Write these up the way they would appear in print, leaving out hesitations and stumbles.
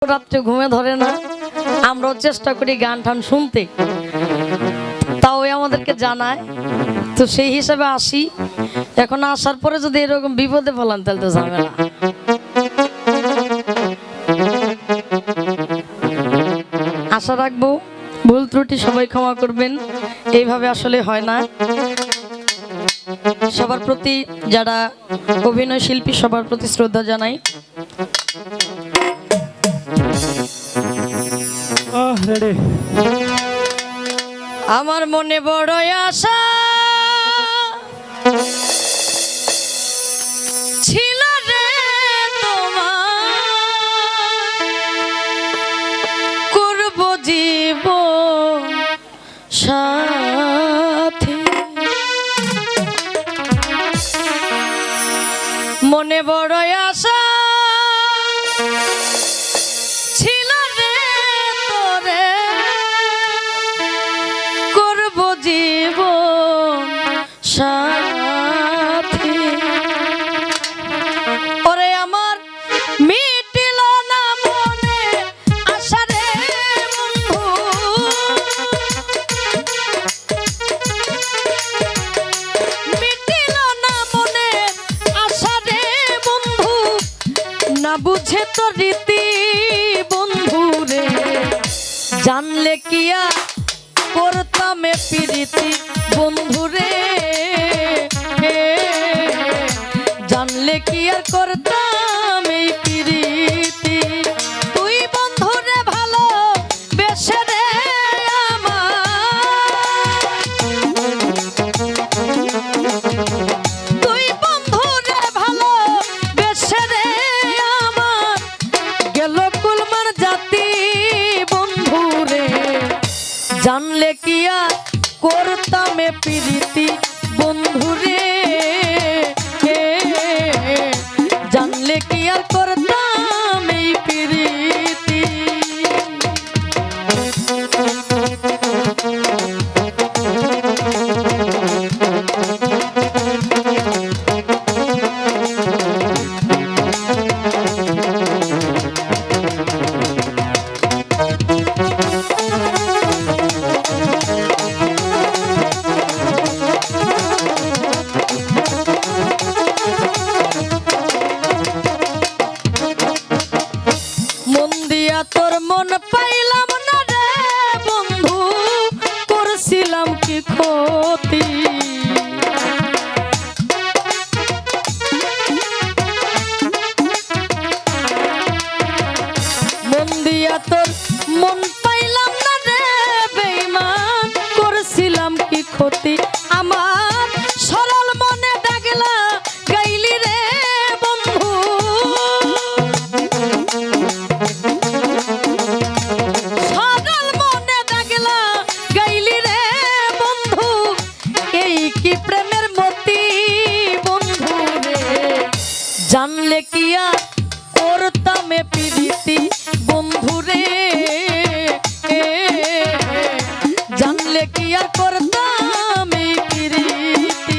রাত্রে ঘুমে ধরে না, আমরাও চেষ্টা করি গান টান শুনতে, তাও আমাদেরকে জানায়। তো সেই হিসাবে আসি। এখন আসার পরে যদি এরকম বিপদে ফেলান তাহলে তো ঝামেলা। আশা রাখবো ভুল ত্রুটি সবাই ক্ষমা করবেন, এইভাবে আসলে হয় না। সবার প্রতি, যারা অভিনয় শিল্পী সবার প্রতি শ্রদ্ধা জানাই। আমার মনে বড় আশা ছিল রে তোমার, করব জীবন সাথী। মনে বড় আশা ছিল রে তোরে, করব জীবন সাথী। ওরে আমার মিটিল না মনে আশা রে বন্ধু, মিটিল না মনে আশা রে বন্ধু, না বুঝে তো রীতি বন্ধু রে। জানলে কিয়া করতাম প্রীতি বন্ধু রে, জানলে কি আর করতাম এই প্রীতি। তুই বন্ধু রে ভালো বেশে রে আমার, তুই বন্ধু রে ভালো বেশে রে আমার, গেল কুলমান জাতি বন্ধু রে। জানলে কি আর করতাম প্রীতি বন্ধু রে, জানলে কি আর করতাম এই প্রীতি। তোর মন পাইলাম না রে বন্ধু, করছিলাম কি ক্ষতি। মন দিয়া তোর মন পাইলাম না রে বেঈমান, করছিলাম কি ক্ষতি। আমার সরল মনে ডাগলা গাইলি রে বন্ধু, সরল মনে ডাগলা গাইলি রে বন্ধু, এই কি প্রেমের মতি বন্ধু রে। জানলে কি আর করতাম প্রীতি বন্ধু রে, জানলে কি আর করতাম এই প্রীতি।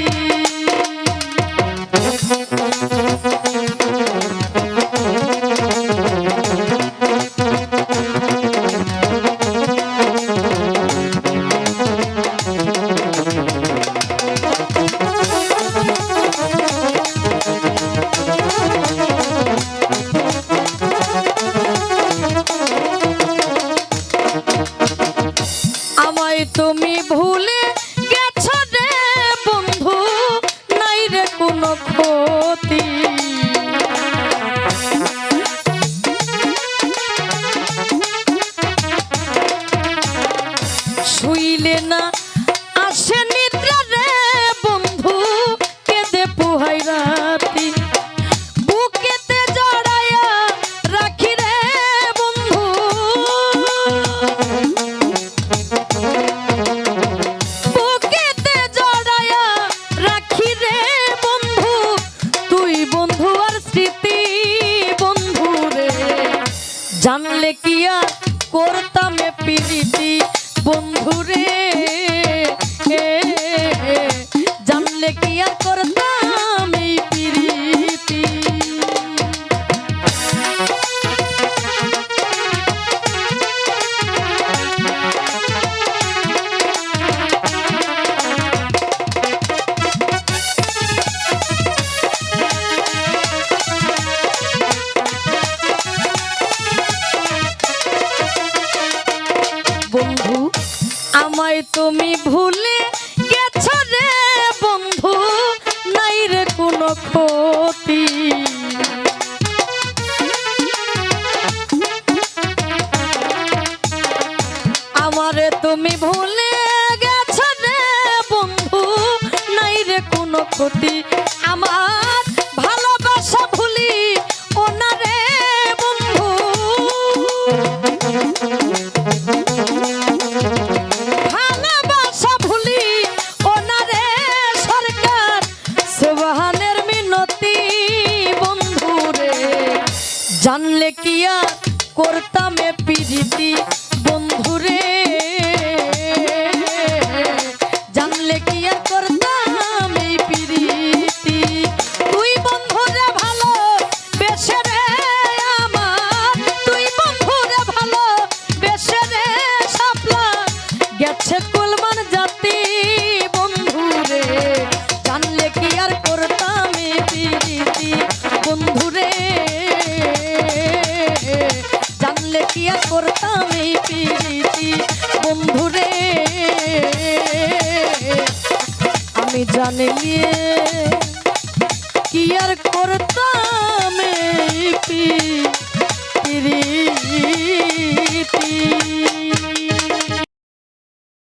আমায় তুমি ভুলে গেছো রে বন্ধু, নাই রে কোনো ক্ষতি। শুইলে না আসে নিদ্রা রে বন্ধু, কেঁদে পুহাই রাতি, বুকেতে জড়াইয়া রাখি রে বন্ধু, বুকেতে জড়াইয়া রাখি রে বন্ধু, তুই বন্ধু আর স্মৃতি বন্ধু রে। জানলে কি আর করতাম প্রীতি বন্ধু রে, জানলে কি আর করতাম এই প্রীতি। বন্ধু আমায় তুমি ভুলে গেছো রে বন্ধু নাই রে কোনো ক্ষতি আমারে তুমি ভুলে গেছো রে বন্ধু নাই রে কোনো ক্ষতি আমার ভালোবাসা ভুলি ওনারে বন্ধু ভালোবাসা ভুলি ওনারে সরকার সুবহানের মিনতি বন্ধু রে জানলে কি আর করতাম এ প্রীতি বন্ধু রে জানলে কি আর করতাম এই প্রীতি তুই বন্ধু রে ভালো বেশে রে আমার তুই বন্ধু রে ভালো বেশে রে সাপলা গেছে কুলমান জাতি বন্ধু রে জানলে কি আর করতাম এই প্রীতি বন্ধু রে জানলে কি আর করতাম এই প্রীতি বন্ধু রে আমি জানলে কি আর করতাম এই প্রীতি